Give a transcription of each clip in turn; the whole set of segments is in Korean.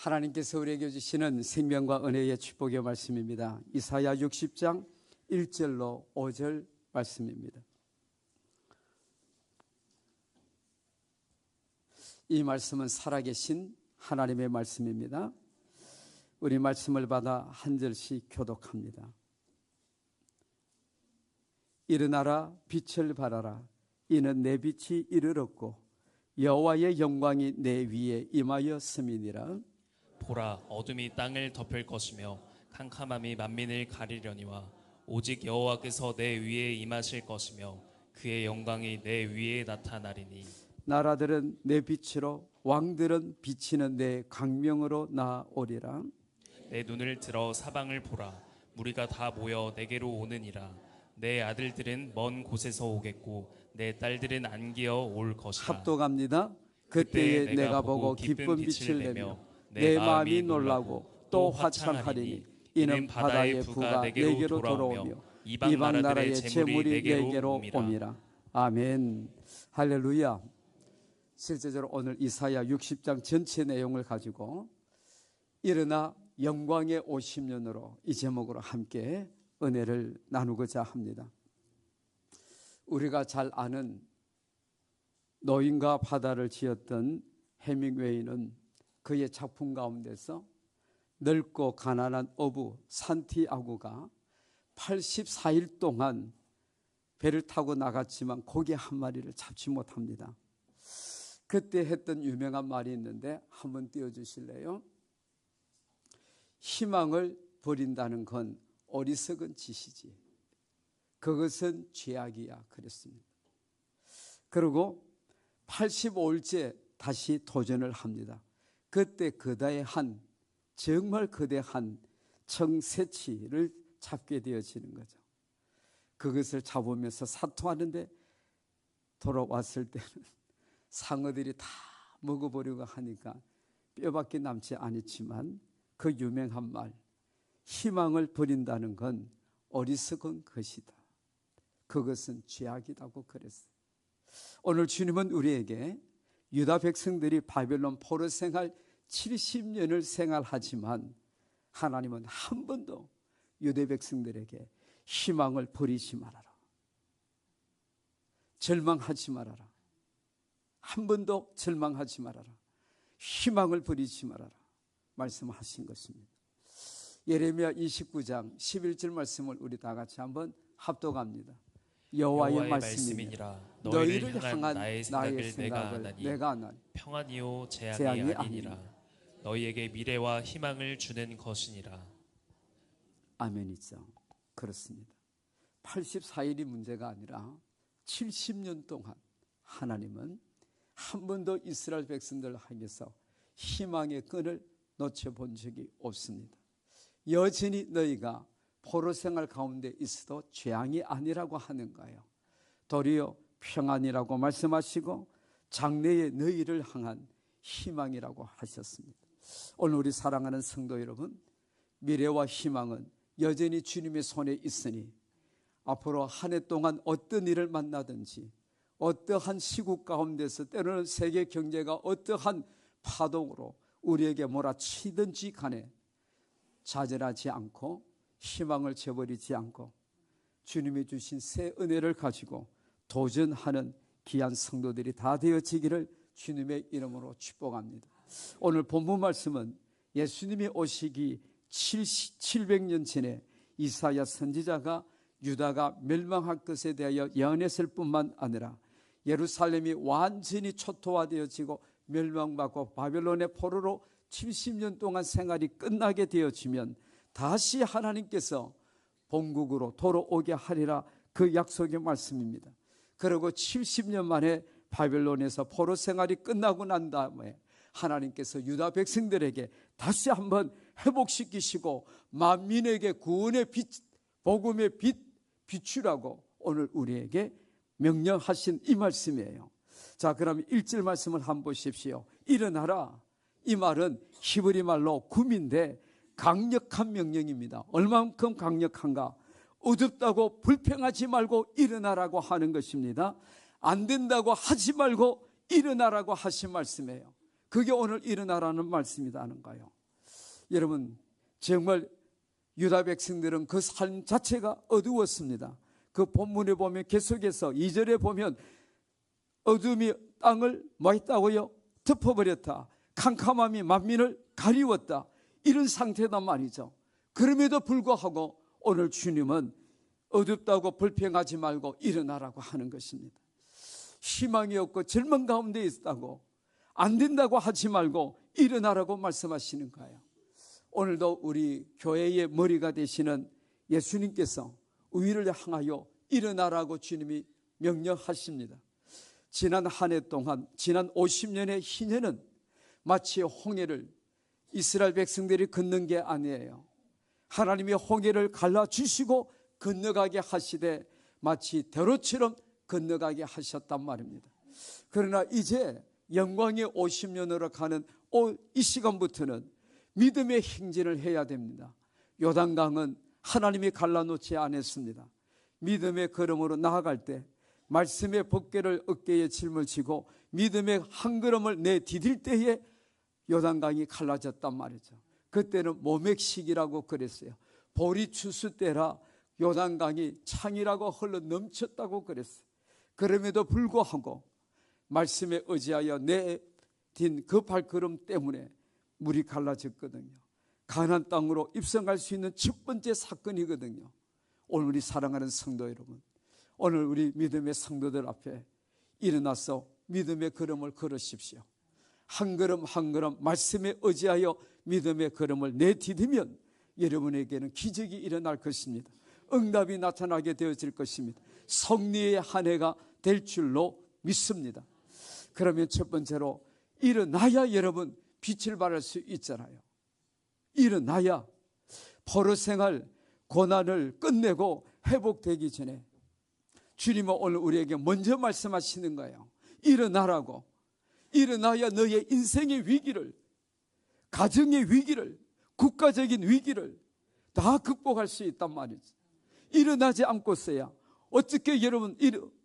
하나님께서 우리에게 주시는 생명과 은혜의 축복의 말씀입니다. 이사야 60장 1절로 5절 말씀입니다. 이 말씀은 살아계신 하나님의 말씀입니다. 우리 말씀을 받아 한 절씩 교독합니다. 일어나라, 빛을 발하라. 이는 내 빛이 이르렀고 여호와의 영광이 내 위에 임하였음이니라. 보라, 어둠이 땅을 덮을 것이며 캄캄함이 만민을 가리려니와 오직 여호와께서 내 위에 임하실 것이며 그의 영광이 내 위에 나타나리니. 나라들은 내 빛으로, 왕들은 비치는 내 광명으로 나오리라. 내 눈을 들어 사방을 보라. 무리가 다 모여 내게로 오느니라. 내 아들들은 먼 곳에서 오겠고 내 딸들은 안기어 올 것이라. 합독합니다. 그때에 내가 보고 기쁜 빛을 내며 내 마음이 놀라고 또 화창하리니 이는 바다의 부가 내게로 돌아오며 이방 나라의 재물이 내게로 옵니다. 아멘. 할렐루야. 실제적으로 오늘 이사야 60장 전체 내용을 가지고 일어나 영광의 50년으로 이 제목으로 함께 은혜를 나누고자 합니다. 우리가 잘 아는 노인과 바다를 지었던 해밍웨이는 그의 작품 가운데서 넓고 가난한 어부 산티아고가 84일 동안 배를 타고 나갔지만 고기 한 마리를 잡지 못합니다. 그때 했던 유명한 말이 있는데 한번 띄워주실래요? 희망을 버린다는 건 어리석은 짓이지, 그것은 죄악이야, 그랬습니다. 그리고 85일째 다시 도전을 합니다. 그때 정말 거대한 청새치를 잡게 되어지는 거죠. 그것을 잡으면서 사투하는데 돌아왔을 때는 상어들이 다 먹어버리고 하니까 뼈밖에 남지 않았지만 그 유명한 말, 희망을 버린다는 건 어리석은 것이다, 그것은 죄악이라고 그랬어요. 오늘 주님은 우리에게 유다 백성들이 바벨론 포로 생활 70년을 생활하지만 하나님은 한 번도 유대 백성들에게 희망을 버리지 말아라, 절망하지 말아라, 한 번도 절망하지 말아라, 희망을 버리지 말아라 말씀하신 것입니다. 예레미야 29장 11절 말씀을 우리 다 같이 한번 합독합니다. 여호와의 말씀이니라. 너희를 향한 나의 생각을 내가 아나니 평안이요 재앙이 아니니라. 너희에게 미래와 희망을 주는 것이니라. 아멘이죠. 그렇습니다. 84일이 문제가 아니라 70년 동안 하나님은 한 번도 이스라엘 백성들을 향해서 희망의 끈을 놓쳐본 적이 없습니다. 여전히 너희가 포로 생활 가운데 있어도 재앙이 아니라고 하는 거예요. 도리어 평안이라고 말씀하시고 장래의 너희를 향한 희망이라고 하셨습니다. 오늘 우리 사랑하는 성도 여러분, 미래와 희망은 여전히 주님의 손에 있으니 앞으로 한 해 동안 어떤 일을 만나든지, 어떠한 시국 가운데서 때로는 세계 경제가 어떠한 파동으로 우리에게 몰아치든지 간에 좌절하지 않고 희망을 저버리지 않고 주님이 주신 새 은혜를 가지고 도전하는 귀한 성도들이 다 되어지기를 주님의 이름으로 축복합니다. 오늘 본문 말씀은 예수님이 오시기 700년 전에 이사야 선지자가 유다가 멸망할 것에 대하여 예언했을 뿐만 아니라 예루살렘이 완전히 초토화되어지고 멸망받고 바벨론의 포로로 70년 동안 생활이 끝나게 되어지면 다시 하나님께서 본국으로 돌아오게 하리라, 그 약속의 말씀입니다. 그리고 70년 만에 바벨론에서 포로 생활이 끝나고 난 다음에 하나님께서 유다 백성들에게 다시 한번 회복시키시고 만민에게 구원의 빛, 복음의 빛 비추라고 오늘 우리에게 명령하신 이 말씀이에요. 자, 그럼 1절 말씀을 한번 보십시오. 일어나라. 이 말은 히브리 말로 굼인데 강력한 명령입니다. 얼만큼 강력한가? 어둡다고 불평하지 말고 일어나라고 하는 것입니다. 안 된다고 하지 말고 일어나라고 하신 말씀이에요. 그게 오늘 일어나라는 말씀이라는 거예요. 여러분, 정말 유다 백성들은 그 삶 자체가 어두웠습니다. 그 본문에 보면 계속해서 2절에 보면 어둠이 땅을 뭐 했다고요? 덮어버렸다. 캄캄함이 만민을 가리웠다. 이런 상태단 말이죠. 그럼에도 불구하고 오늘 주님은 어둡다고 불평하지 말고 일어나라고 하는 것입니다. 희망이 없고 절망 가운데 있다고 안 된다고 하지 말고 일어나라고 말씀하시는 거예요. 오늘도 우리 교회의 머리가 되시는 예수님께서 우리를 향하여 일어나라고 주님이 명령하십니다. 지난 한 해 동안, 지난 50년의 희년은 마치 홍해를 이스라엘 백성들이 건넌 게 아니에요. 하나님이 홍해를 갈라주시고 건너가게 하시되 마치 대로처럼 건너가게 하셨단 말입니다. 그러나 이제 영광의 50년으로 가는 이 시간부터는 믿음의 행진을 해야 됩니다. 요단강은 하나님이 갈라놓지 않았습니다. 믿음의 걸음으로 나아갈 때 말씀의 법궤를 어깨에 짊어지고 믿음의 한 걸음을 내디딜 때에 요단강이 갈라졌단 말이죠. 그때는 모맥시기라고 그랬어요. 보리 추수 때라 요단강이 창이라고 흘러 넘쳤다고 그랬어요. 그럼에도 불구하고 말씀에 의지하여 내딘 그 발걸음 때문에 물이 갈라졌거든요. 가나안 땅으로 입성할 수 있는 첫 번째 사건이거든요. 오늘 우리 사랑하는 성도 여러분, 오늘 우리 믿음의 성도들 앞에 일어나서 믿음의 걸음을 걸으십시오. 한 걸음 한 걸음 말씀에 의지하여 믿음의 걸음을 내디디면 여러분에게는 기적이 일어날 것입니다. 응답이 나타나게 되어질 것입니다. 성리의 한 해가 될 줄로 믿습니다. 그러면 첫 번째로 일어나야 여러분 빛을 발할 수 있잖아요. 일어나야 포로생활 고난을 끝내고 회복되기 전에 주님은 오늘 우리에게 먼저 말씀하시는 거예요. 일어나라고. 일어나야 너의 인생의 위기를, 가정의 위기를, 국가적인 위기를 다 극복할 수 있단 말이지. 일어나지 않고서야 어떻게 여러분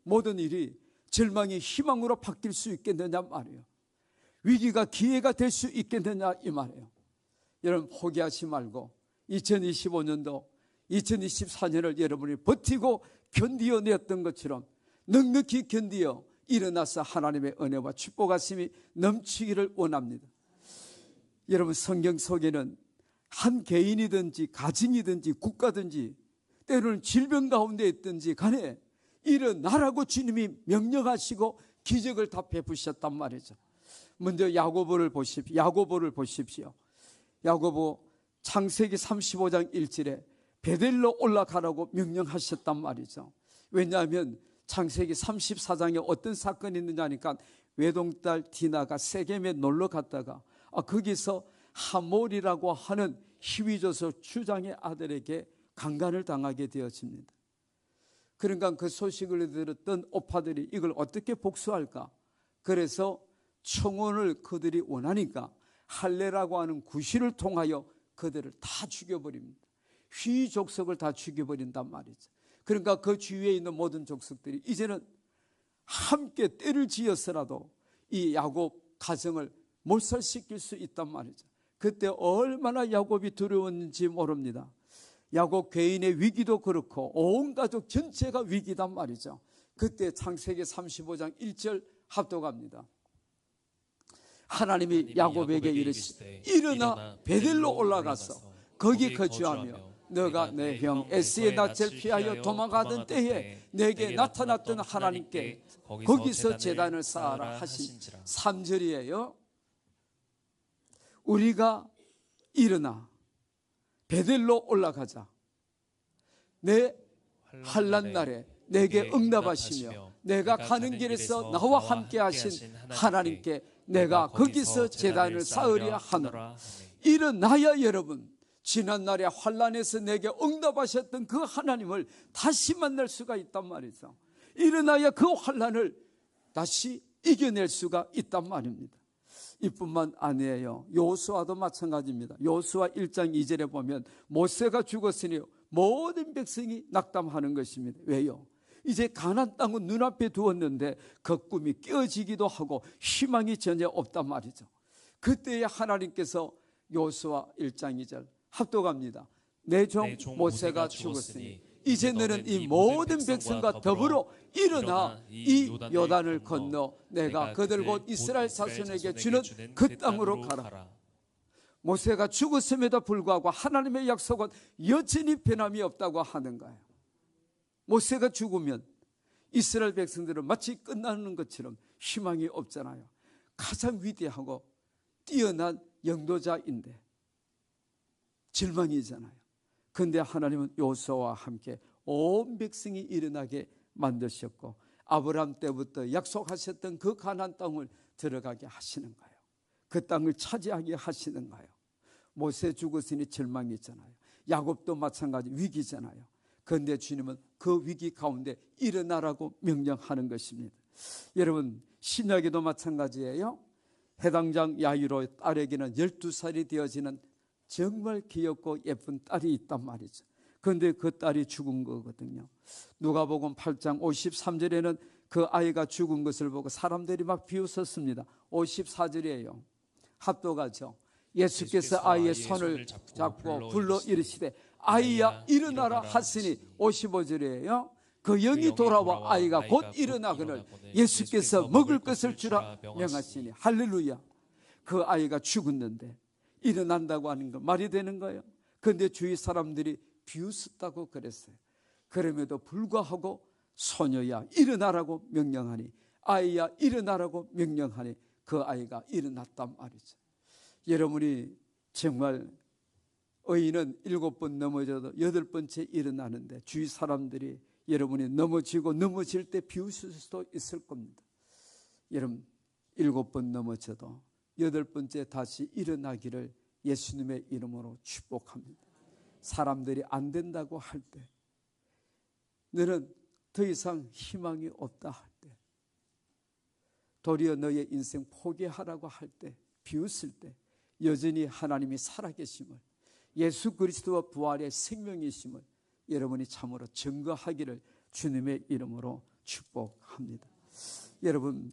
모든 일이 절망이 희망으로 바뀔 수 있겠느냐 말이에요. 위기가 기회가 될 수 있겠느냐 이 말이에요. 여러분 포기하지 말고 2025년도 2024년을 여러분이 버티고 견디어냈던 것처럼 넉넉히 견디어 일어나서 하나님의 은혜와 축복하심이 넘치기를 원합니다. 여러분 성경 속에는 한 개인이든지 가정이든지 국가든지 때로는 질병 가운데 있든지 간에 일어나라고 주님이 명령하시고 기적을 다 베푸셨단 말이죠. 먼저 야고보를 보십시오. 야고보 창세기 35장 1절에 베델로 올라가라고 명령하셨단 말이죠. 왜냐하면 창세기 34장에 어떤 사건이 있느냐 하니까 외동딸 디나가 세겜에 놀러 갔다가 거기서 하몰이라고 하는 히위조서 주장의 아들에게 강간을 당하게 되어집니다. 그러니까 그 소식을 들었던 오빠들이 이걸 어떻게 복수할까? 그래서 청혼을 그들이 원하니까 할례라고 하는 구실을 통하여 그들을 다 죽여버립니다. 휘족속을 다 죽여버린단 말이죠. 그러니까 그 주위에 있는 모든 족속들이 이제는 함께 때를 지어서라도 이 야곱 가정을 몰살시킬 수 있단 말이죠. 그때 얼마나 야곱이 두려웠는지 모릅니다. 야곱 개인의 위기도 그렇고 온 가족 전체가 위기단 말이죠. 그때 창세기 35장 1절 합독합니다. 하나님이 야곱에게 이르시되 일어나 베델로 올라가서 거기 거주하며 너가 내 형 에스의 낯을 피하여 도망가던 때에 내게 나타났던 하나님께 거기서 제단을 쌓아라 하신지라. 3절이에요. 우리가 일어나 베델로 올라가자. 내 환난 날에 내게 응답하시며 내가 가는 길에서 나와 함께 하신 하나님께 내가 거기서 제단을 쌓으려 하노라. 일어나야 여러분 지난날에 환난에서 내게 응답하셨던 그 하나님을 다시 만날 수가 있단 말이죠. 일어나야 그 환난을 다시 이겨낼 수가 있단 말입니다. 이뿐만 아니에요. 여호수아도 마찬가지입니다. 여호수아 1장 2절에 보면 모세가 죽었으니 모든 백성이 낙담하는 것입니다. 왜요? 이제 가나안 땅은 눈앞에 두었는데 그 꿈이 깨어지기도 하고 희망이 전혀 없단 말이죠. 그때에 하나님께서 여호수아 1장 2절 합독합니다. 내 종 모세가 죽었으니 이제 너는 이 모든 백성과 더불어 일어나 이 요단을 건너 내가 그들 곧 이스라엘 자손에게 주는 그 땅으로 가라. 모세가 죽었음에도 불구하고 하나님의 약속은 여전히 변함이 없다고 하는 거예요. 모세가 죽으면 이스라엘 백성들은 마치 끝나는 것처럼 희망이 없잖아요. 가장 위대하고 뛰어난 영도자인데 절망이잖아요. 그런데 하나님은 여호수아와 함께 온 백성이 일어나게 만드셨고 아브라함 때부터 약속하셨던 그 가나안 땅을 들어가게 하시는 거예요. 그 땅을 차지하게 하시는 거예요. 모세 죽었으니 절망이 있잖아요. 야곱도 마찬가지 위기잖아요. 그런데 주님은 그 위기 가운데 일어나라고 명령하는 것입니다. 여러분 신약에도 마찬가지예요. 해당장 야이로의 딸에게는 12살이 되어지는 정말 귀엽고 예쁜 딸이 있단 말이죠. 그런데 그 딸이 죽은 거거든요. 누가복음 8장 53절에는 그 아이가 죽은 것을 보고 사람들이 막 비웃었습니다. 54절이에요. 합독하죠. 예수께서 아이의 손을 잡고 불러 이르시되 아이야 일어나라 하시니 55절이에요. 그 영이 돌아와 아이가 곧 일어나거늘 예수께서 먹을 것을 주라 명하시니 할렐루야. 그 아이가 죽었는데 일어난다고 하는 거 말이 되는 거예요. 그런데 주위 사람들이 비웃었다고 그랬어요. 그럼에도 불구하고 소녀야 일어나라고 명령하니 아이야 일어나라고 명령하니 그 아이가 일어났단 말이죠. 여러분이 정말 의인은 7번 넘어져도 8번째 일어나는데 주위 사람들이 여러분이 넘어지고 넘어질 때 비웃을 수도 있을 겁니다. 여러분 7번 넘어져도 8번째 다시 일어나기를 예수님의 이름으로 축복합니다. 사람들이 안 된다고 할 때 너는 더 이상 희망이 없다 할 때 도리어 너의 인생 포기하라고 할 때 비웃을 때 여전히 하나님이 살아계심을 예수 그리스도와 부활의 생명이심을 여러분이 참으로 증거하기를 주님의 이름으로 축복합니다. 여러분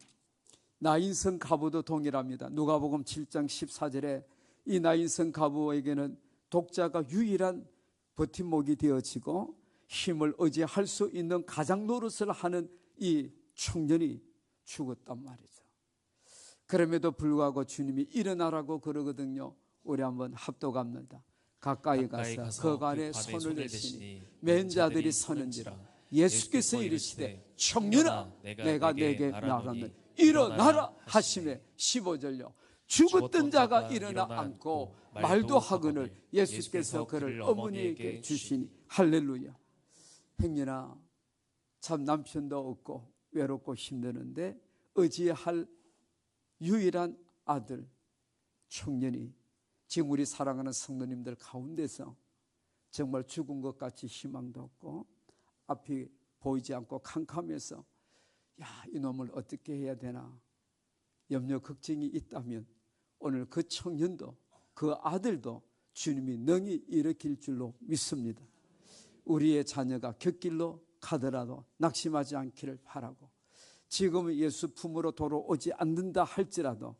나인성 가부도 동일합니다. 누가복음 7장 14절에 이 나인성 가부에게는 독자가 유일한 버팀목이 되어지고 힘을 의지할 수 있는 가장 노릇을 하는 이 청년이 죽었단 말이죠. 그럼에도 불구하고 주님이 일어나라고 그러거든요. 우리 한번 합독합니다. 가까이 가서 그간에 손을 대시니 맨 자들이 서는지라 예수께서 이르시되 청년아 내가 내게 말하노니 일어나라 하시매 15절요. 죽었던 자가 일어나 앉고 말도 하거늘 예수께서 그를 어머니에게 주시니 할렐루야. 행여나 참 남편도 없고 외롭고 힘드는데 의지할 유일한 아들 청년이 지금 우리 사랑하는 성도님들 가운데서 정말 죽은 것 같이 희망도 없고 앞이 보이지 않고 캄캄해서 야, 이놈을 어떻게 해야 되나 염려 걱정이 있다면 오늘 그 청년도 그 아들도 주님이 능히 일으킬 줄로 믿습니다. 우리의 자녀가 곁길로 가더라도 낙심하지 않기를 바라고 지금 예수 품으로 돌아오지 않는다 할지라도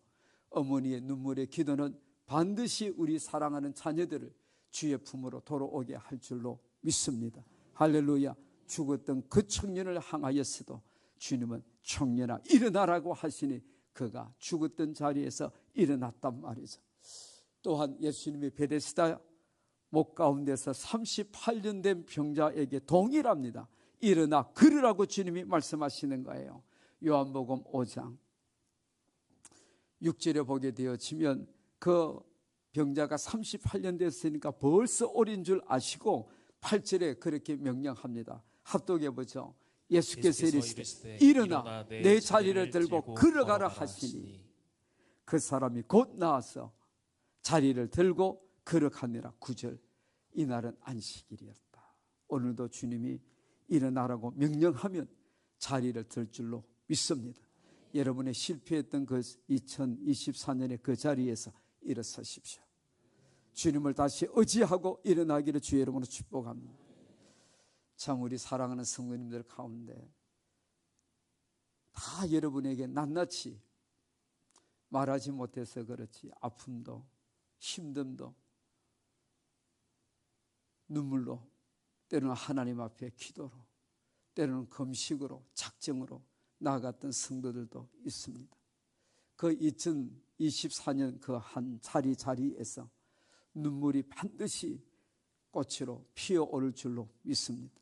어머니의 눈물의 기도는 반드시 우리 사랑하는 자녀들을 주의 품으로 돌아오게 할 줄로 믿습니다. 할렐루야. 죽었던 그 청년을 향하여서도 주님은 청년아 일어나라고 하시니 그가 죽었던 자리에서 일어났단 말이죠. 또한 예수님이 베데스다 목 가운데서 38년 된 병자에게 동일합니다. 일어나 걸으라고 주님이 말씀하시는 거예요. 요한복음 5장 6절에 보게 되어지면 그 병자가 38년 됐으니까 벌써 어린 줄 아시고 8절에 그렇게 명령합니다. 합독해보죠. 예수께서 이르시되 일어나 내 자리를 들고 걸어가라 하시니 그 사람이 곧 나와서 자리를 들고 걸어가니라. 9절 이날은 안식일이었다. 오늘도 주님이 일어나라고 명령하면 자리를 들 줄로 믿습니다. 여러분의 실패했던 그 2024년의 그 자리에서 일어서십시오. 주님을 다시 의지하고 일어나기를 주의 이름으로 축복합니다. 참 우리 사랑하는 성도님들 가운데 다 여러분에게 낱낱이 말하지 못해서 그렇지 아픔도 힘듦도 눈물로, 때로는 하나님 앞에 기도로, 때로는 금식으로, 작정으로 나아갔던 성도들도 있습니다. 그 2024년 그 한 자리에서 눈물이 반드시 꽃으로 피어오를 줄로 믿습니다.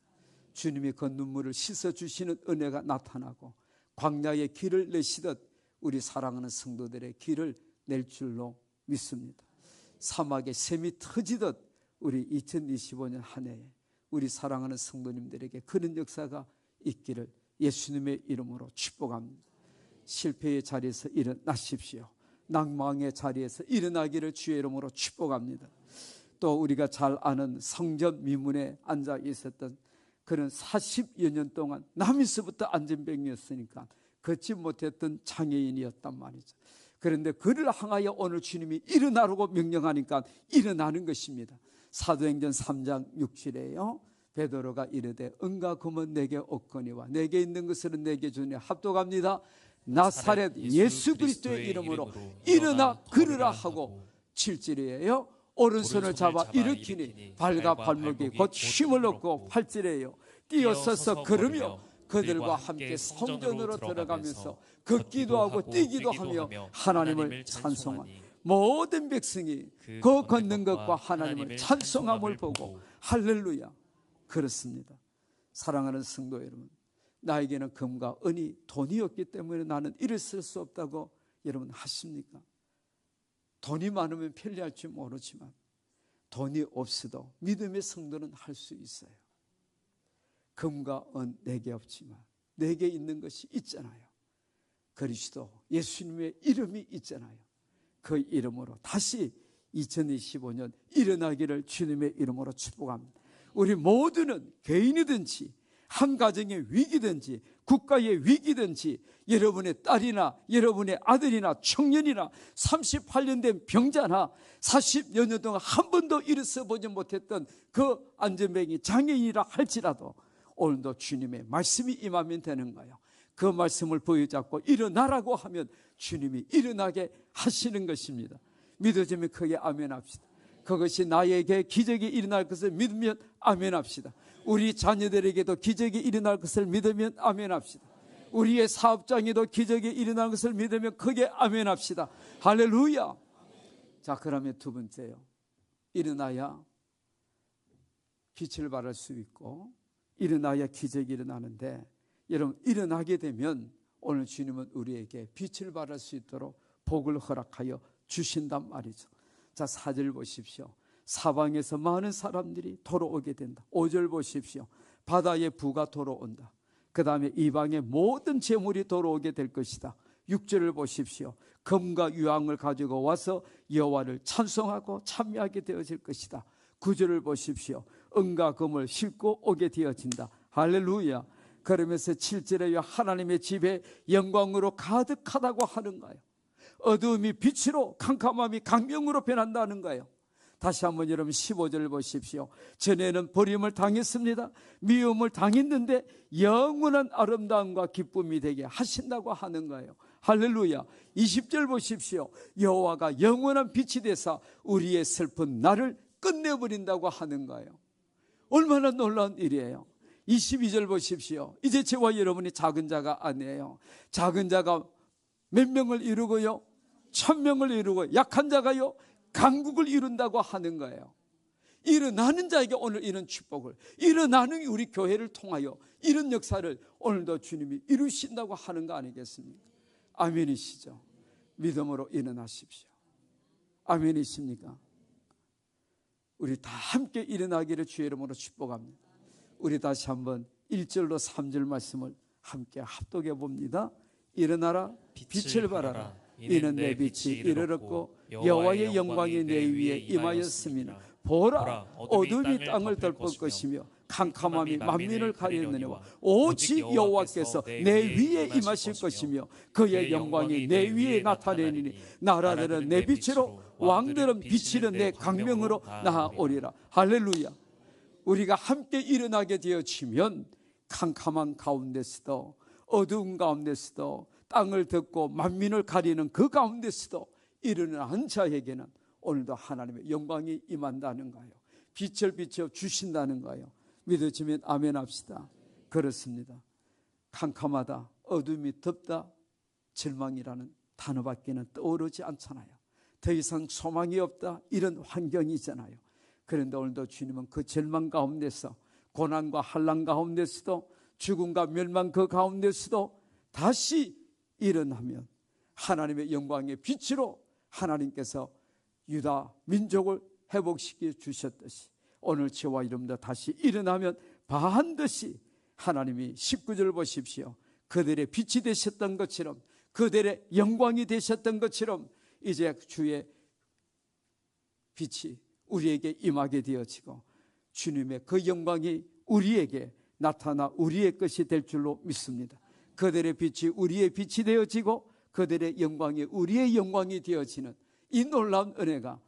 주님이 그 눈물을 씻어주시는 은혜가 나타나고 광야의 길을 내시듯 우리 사랑하는 성도들의 길을 낼 줄로 믿습니다. 사막에 샘이 터지듯 우리 2025년 한 해에 우리 사랑하는 성도님들에게 그런 역사가 있기를 예수님의 이름으로 축복합니다. 실패의 자리에서 일어나십시오. 낭망의 자리에서 일어나기를 주의 이름으로 축복합니다. 또 우리가 잘 아는 성전 미문에 앉아 있었던 그는 40여 년 동안 남에서부터 안전병이었으니까 걷지 못했던 장애인이었단 말이죠. 그런데 그를 향하여 오늘 주님이 일어나라고 명령하니까 일어나는 것입니다. 사도행전 3장 6절에요. 베드로가 이르되 은과 금은 내게 없거니와 내게 있는 것은 내게 주니 합독합니다. 나사렛 예수 그리스도의 이름으로 일어나 걸으라 하고 7절이에요. 오른손을 잡아 일으키니 발과 발목이 곧 힘을 얻고 8절이에요. 뛰어서서 걸으며 그들과 함께 성전으로 들어가면서 걷기도 하고 뛰기도 하며 하나님을 찬송하니 모든 백성이 그 걷는 것과 하나님을 찬송함을 보고 할렐루야. 그렇습니다. 사랑하는 성도 여러분, 나에게는 금과 은이 돈이 없기 때문에 나는 일을 쓸 수 없다고 여러분 하십니까? 돈이 많으면 편리할지 모르지만 돈이 없어도 믿음의 성도는 할 수 있어요. 금과 은 내게 없지만 내게 있는 것이 있잖아요. 그리스도 예수님의 이름이 있잖아요. 그 이름으로 다시 2025년 일어나기를 주님의 이름으로 축복합니다. 우리 모두는 개인이든지 한 가정의 위기든지 국가의 위기든지 여러분의 딸이나 여러분의 아들이나 청년이나 38년 된 병자나 40여 년 동안 한 번도 일어서 보지 못했던 그 안전병이 장애인이라 할지라도 오늘도 주님의 말씀이 임하면 되는 거예요. 그 말씀을 보여잡고 일어나라고 하면 주님이 일어나게 하시는 것입니다. 믿어지면 크게 아멘 합시다. 그것이 나에게 기적이 일어날 것을 믿으면 아멘 합시다. 우리 자녀들에게도 기적이 일어날 것을 믿으면 아멘 합시다. 우리의 사업장에도 기적이 일어날 것을 믿으면 크게 아멘 합시다. 할렐루야. 자, 그러면 두 번째요. 일어나야 빛을 발할 수 있고 일어나야 기적이 일어나는데, 여러분 일어나게 되면 오늘 주님은 우리에게 빛을 발할 수 있도록 복을 허락하여 주신단 말이죠. 자, 4절 보십시오. 사방에서 많은 사람들이 돌아오게 된다. 5절 보십시오. 바다의 부가 돌아온다. 그 다음에 이방의 모든 재물이 돌아오게 될 것이다. 6절을 보십시오. 금과 유황을 가지고 와서 여호와를 찬송하고 찬미하게 되어질 것이다. 9절을 보십시오. 은과 금을 싣고 오게 되어진다. 할렐루야. 그러면서 7절에 하나님의 집에 영광으로 가득하다고 하는 거예요. 어두움이 빛으로 캄캄함이 광명으로 변한다는 거예요. 다시 한번 여러분 15절을 보십시오. 전에는 버림을 당했습니다. 미움을 당했는데 영원한 아름다움과 기쁨이 되게 하신다고 하는 거예요. 할렐루야. 20절 보십시오. 여호와가 영원한 빛이 되사 우리의 슬픈 날을 끝내버린다고 하는 거예요. 얼마나 놀라운 일이에요. 22절 보십시오. 이제 저와 여러분이 작은 자가 아니에요. 작은 자가 몇 명을 이루고요? 1000명을 이루고 약한 자가요? 강국을 이룬다고 하는 거예요. 일어나는 자에게 오늘 이런 축복을, 일어나는 우리 교회를 통하여 이런 역사를 오늘도 주님이 이루신다고 하는 거 아니겠습니까? 아멘이시죠? 믿음으로 일어나십시오. 아멘이십니까? 우리 다 함께 일어나기를 주의 이름으로 축복합니다. 우리 다시 한번 1절로 3절 말씀을 함께 합독해 봅니다. 일어나라 빛을 발하라. 이는 내 빛이 이르렀고 여호와의 영광이 내 위에 임하였습니다. 보라 어둠이 땅을 덮을 것이며 캄캄함이 만민을 가리느니와 오직 여호와께서 내 위에 임하실 것이며 그의 영광이 내 위에 나타내리니 나라들은 내 빛으로 왕들은 비치는 내 광명으로 나아오리라. 할렐루야. 우리가 함께 일어나게 되어지면 캄캄한 가운데서도 어두운 가운데서도 땅을 덮고 만민을 가리는 그 가운데서도 일어난 자에게는 오늘도 하나님의 영광이 임한다는 거예요. 빛을 비춰 주신다는 거예요. 믿어지면 아멘 합시다. 그렇습니다. 캄캄하다, 어둠이 덥다, 절망이라는 단어밖에는 떠오르지 않잖아요. 더 이상 소망이 없다, 이런 환경이잖아요. 그런데 오늘도 주님은 그 절망 가운데서, 고난과 환난 가운데서도, 죽음과 멸망 그 가운데서도 다시 일어나면 하나님의 영광의 빛으로 하나님께서 유다 민족을 회복시켜 주셨듯이 오늘 저와 여러분도 다시 일어나면 반드시 하나님이 19절 보십시오. 그들의 빛이 되셨던 것처럼, 그들의 영광이 되셨던 것처럼 이제 주의 빛이 우리에게 임하게 되어지고 주님의 그 영광이 우리에게 나타나 우리의 것이 될 줄로 믿습니다. 그들의 빛이 우리의 빛이 되어지고 그들의 영광이 우리의 영광이 되어지는 이 놀라운 은혜가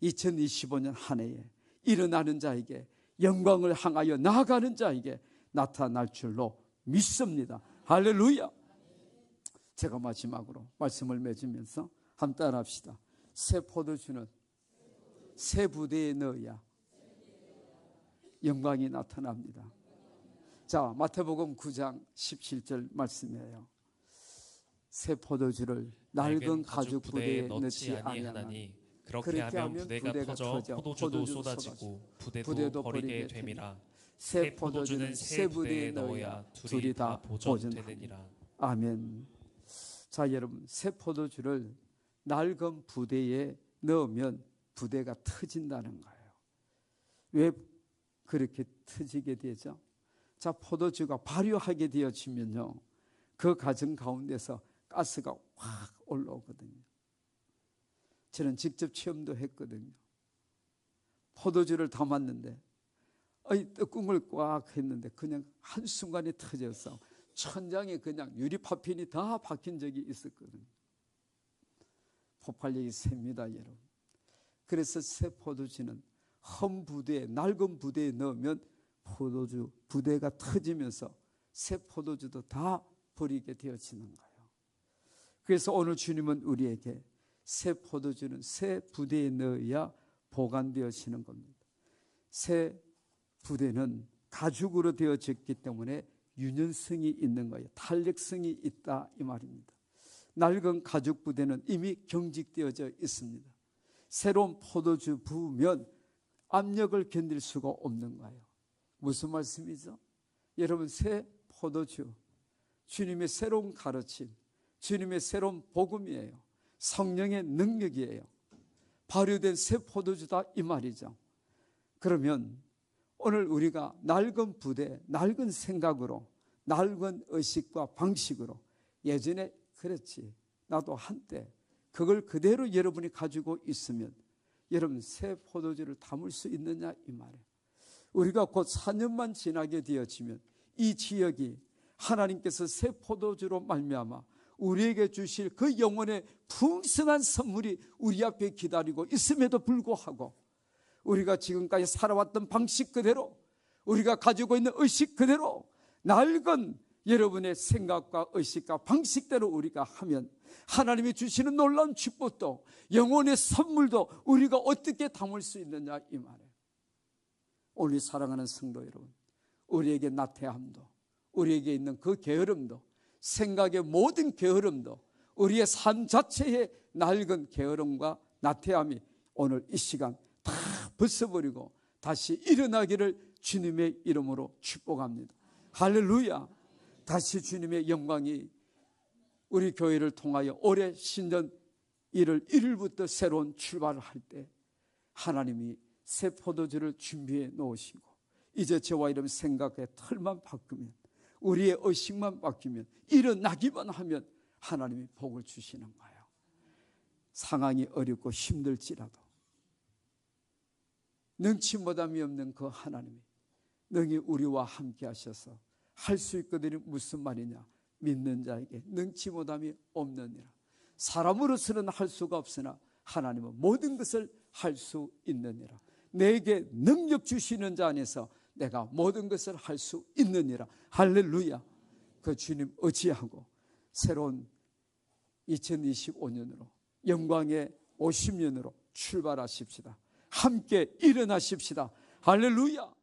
2025년 한 해에 일어나는 자에게, 영광을 향하여 나아가는 자에게 나타날 줄로 믿습니다. 할렐루야. 제가 마지막으로 말씀을 맺으면서 한번 따라합시다. 새 포도주는 새 부대에 넣어야 영광이 나타납니다. 자, 마태복음 9장 17절 말씀이에요. 새 포도주를 낡은 가죽 부대에 넣지 아니하나니 그렇게 하면 부대가 터져 포도주도 쏟아지고 부대도 버리게 됨이라. 새 포도주는 새 부대에 넣어야 둘이 다 보존되느니라. 아멘. 자, 여러분, 새 포도주를 낡은 부대에 넣으면 부대가 터진다는 거예요. 왜 그렇게 터지게 되죠? 자, 포도주가 발효하게 되어지면요, 그 과정 가운데서 가스가 확 올라오거든요. 저는 직접 체험도 했거든요. 포도주를 담았는데 뚜껑을 꽉 했는데 그냥 한순간에 터져서 천장에 그냥 유리파편이 다 박힌 적이 있었거든요. 폭발력이 셉니다, 여러분. 그래서 새 포도주는 험 부대에, 낡은 부대에 넣으면 포도주 부대가 터지면서 새 포도주도 다 버리게 되어지는 거예요. 그래서 오늘 주님은 우리에게 새 포도주는 새 부대에 넣어야 보관되어지는 겁니다. 새 부대는 가죽으로 되어졌기 때문에 유연성이 있는 거예요. 탄력성이 있다 이 말입니다. 낡은 가죽 부대는 이미 경직되어져 있습니다. 새로운 포도주 부으면 압력을 견딜 수가 없는 거예요. 무슨 말씀이죠? 여러분, 새 포도주, 주님의 새로운 가르침, 주님의 새로운 복음이에요. 성령의 능력이에요. 발효된 새 포도주다 이 말이죠. 그러면 오늘 우리가 낡은 부대, 낡은 생각으로, 낡은 의식과 방식으로, 예전에 그랬지, 나도 한때 그걸 그대로 여러분이 가지고 있으면 여러분 새 포도주를 담을 수 있느냐 이 말이에요. 우리가 곧 4년만 지나게 되어지면 이 지역이 하나님께서 새 포도주로 말미암아 우리에게 주실 그 영혼의 풍성한 선물이 우리 앞에 기다리고 있음에도 불구하고 우리가 지금까지 살아왔던 방식 그대로, 우리가 가지고 있는 의식 그대로, 낡은 여러분의 생각과 의식과 방식대로 우리가 하면 하나님이 주시는 놀라운 축복도, 영혼의 선물도 우리가 어떻게 담을 수 있느냐 이 말이에요. 오늘 사랑하는 성도 여러분, 우리에게 나태함도, 우리에게 있는 그 게으름도, 생각의 모든 게으름도, 우리의 삶 자체의 낡은 게으름과 나태함이 오늘 이 시간 다 벗어버리고 다시 일어나기를 주님의 이름으로 축복합니다. 할렐루야. 다시 주님의 영광이 우리 교회를 통하여 올해 신년 1월 1일부터 새로운 출발을 할 때 하나님이 새 포도주를 준비해 놓으시고 이제 저와 이런 생각의 틀만 바꾸면, 우리의 의식만 바뀌면, 일어나기만 하면 하나님이 복을 주시는 거예요. 상황이 어렵고 힘들지라도 능치 못함이 없는 그 하나님이 능히 우리와 함께 하셔서 할 수 있거든요. 무슨 말이냐? 믿는 자에게 능치 못함이 없느니라. 사람으로서는 할 수가 없으나 하나님은 모든 것을 할 수 있느니라. 내게 능력 주시는 자 안에서 내가 모든 것을 할 수 있느니라. 할렐루야. 그 주님 의지하고 새로운 2025년으로 영광의 50년으로 출발하십시다. 함께 일어나십시다. 할렐루야.